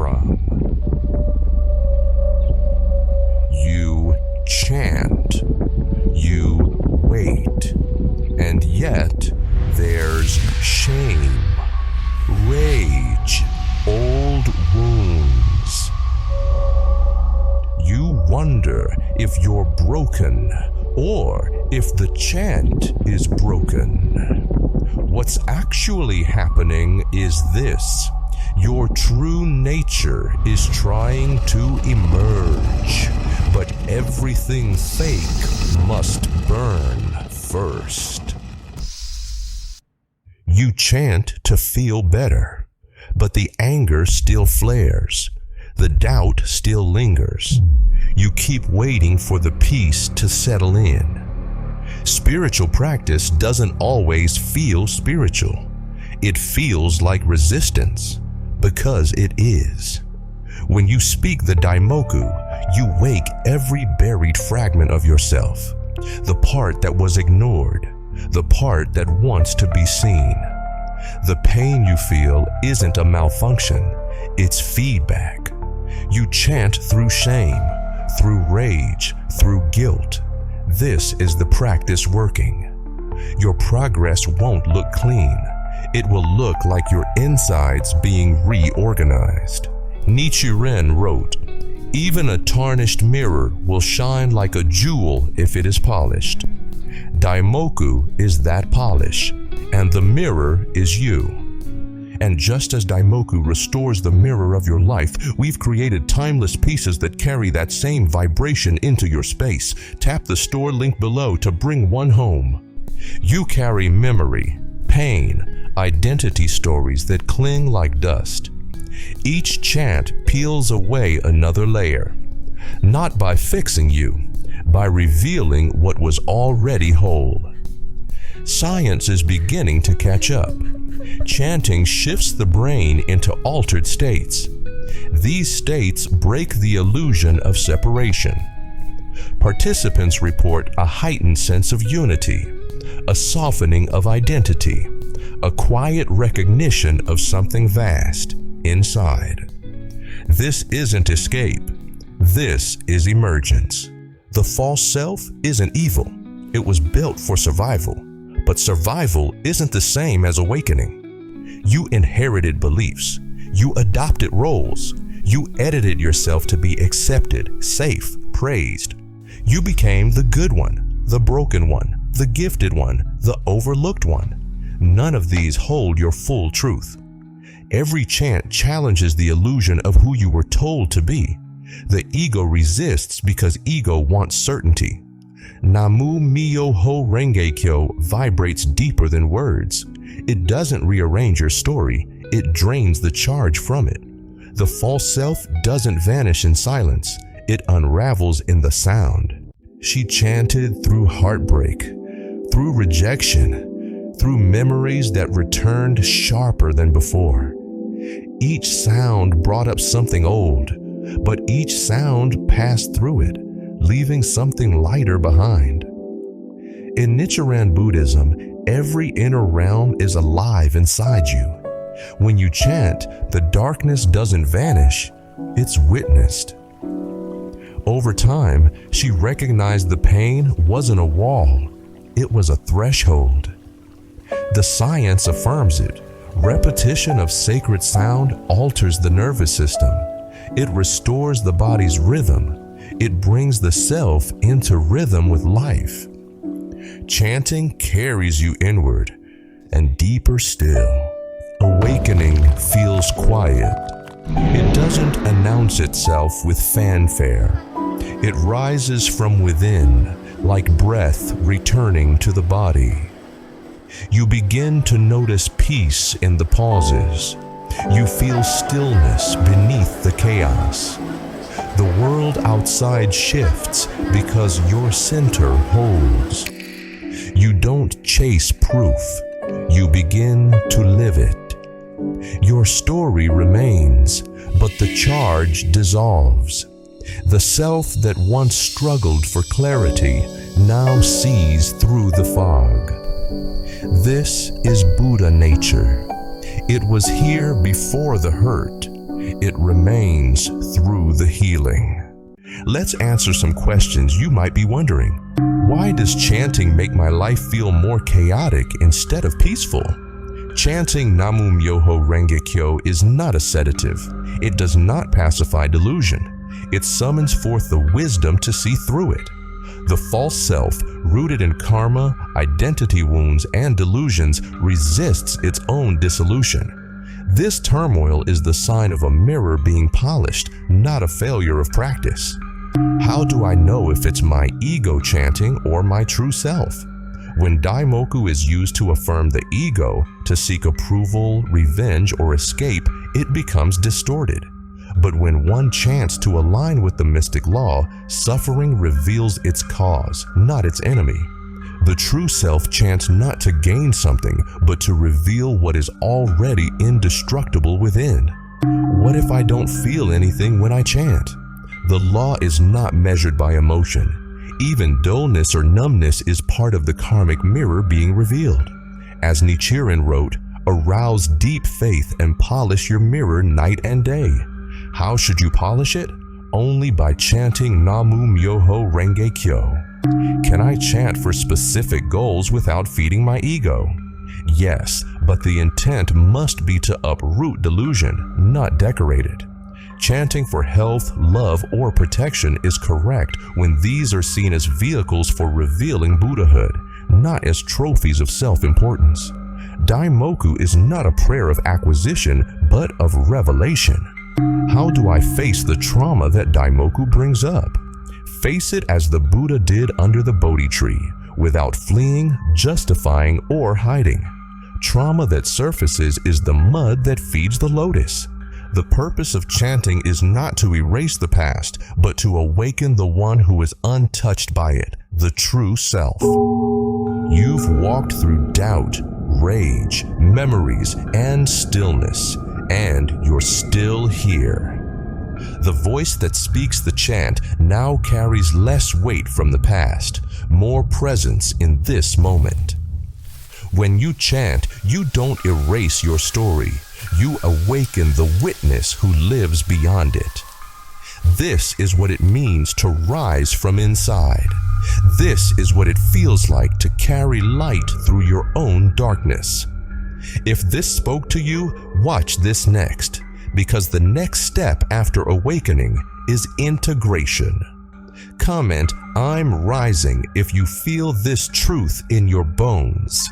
from. You chant, you wait, and yet there's shame, rage, old wounds. You wonder if you're broken or if the chant is broken. What's actually happening is this: your true nature is trying to emerge, but everything fake must burn first. You chant to feel better, but the anger still flares. The doubt still lingers. You keep waiting for the peace to settle in. Spiritual practice doesn't always feel spiritual. It feels like resistance, because it is. When you speak the Daimoku, you wake every buried fragment of yourself, the part that was ignored, the part that wants to be seen. The pain you feel isn't a malfunction, it's feedback. You chant through shame, through rage, through guilt. This is the practice working. Your progress won't look clean. It will look like your insides being reorganized. Nichiren wrote, "Even a tarnished mirror will shine like a jewel if it is polished." Daimoku is that polish, and the mirror is you. And just as Daimoku restores the mirror of your life, we've created timeless pieces that carry that same vibration into your space. Tap the store link below to bring one home. You carry memory, pain, identity stories that cling like dust. Each chant peels away another layer, not by fixing you, by revealing what was already whole. Science is beginning to catch up. Chanting shifts the brain into altered states. These states break the illusion of separation. Participants report a heightened sense of unity, a softening of identity, a quiet recognition of something vast inside. This isn't escape. This is emergence. The false self isn't evil. It was built for survival. But survival isn't the same as awakening. You inherited beliefs. You adopted roles. You edited yourself to be accepted, safe, praised. You became the good one, the broken one, the gifted one, the overlooked one. None of these hold your full truth. Every chant challenges the illusion of who you were told to be. The ego resists because ego wants certainty. Nam Myoho Renge Kyo vibrates deeper than words. It doesn't rearrange your story, it drains the charge from it. The false self doesn't vanish in silence, it unravels in the sound. She chanted through heartbreak, through rejection, through memories that returned sharper than before. Each sound brought up something old, but each sound passed through it, leaving something lighter behind. In Nichiren Buddhism, every inner realm is alive inside you. When you chant, the darkness doesn't vanish, it's witnessed. Over time, she recognized the pain wasn't a wall, it was a threshold. The science affirms it. Repetition of sacred sound alters the nervous system. It restores the body's rhythm. It brings the self into rhythm with life. Chanting carries you inward and deeper still. Awakening feels quiet. It doesn't announce itself with fanfare. It rises from within, like breath returning to the body. You begin to notice peace in the pauses. You feel stillness beneath the chaos. The world outside shifts because your center holds. You don't chase proof. You begin to live it. Your story remains, but the charge dissolves. The self that once struggled for clarity now sees through the fog. This is Buddha nature. It was here before the hurt. It remains through the healing. Let's answer some questions you might be wondering. Why does chanting make my life feel more chaotic instead of peaceful? Chanting Nam Myoho Renge Kyo is not a sedative. It does not pacify delusion. It summons forth the wisdom to see through it. The false self, rooted in karma, identity wounds, and delusions, resists its own dissolution. This turmoil is the sign of a mirror being polished, not a failure of practice. How do I know if it's my ego chanting or my true self? When Daimoku is used to affirm the ego, to seek approval, revenge, or escape, it becomes distorted. But when one chants to align with the mystic law, suffering reveals its cause, not its enemy. The true self chants not to gain something, but to reveal what is already indestructible within. What if I don't feel anything when I chant? The law is not measured by emotion. Even dullness or numbness is part of the karmic mirror being revealed. As Nichiren wrote, arouse deep faith and polish your mirror night and day. How should you polish it? Only by chanting Nam Myoho Renge Kyo. Can I chant for specific goals without feeding my ego? Yes, but the intent must be to uproot delusion, not decorate it. Chanting for health, love, or protection is correct when these are seen as vehicles for revealing Buddhahood, not as trophies of self-importance. Daimoku is not a prayer of acquisition, but of revelation. How do I face the trauma that Daimoku brings up? Face it as the Buddha did under the Bodhi tree, without fleeing, justifying, or hiding. Trauma that surfaces is the mud that feeds the lotus. The purpose of chanting is not to erase the past, but to awaken the one who is untouched by it, the true self. You've walked through doubt, rage, memories, and stillness, and you're still here. The voice that speaks the chant now carries less weight from the past, more presence in this moment. When you chant, you don't erase your story. You awaken the witness who lives beyond it. This is what it means to rise from inside. This is what it feels like to carry light through your own darkness. If this spoke to you, watch this next, because the next step after awakening is integration. Comment, "I'm rising," if you feel this truth in your bones.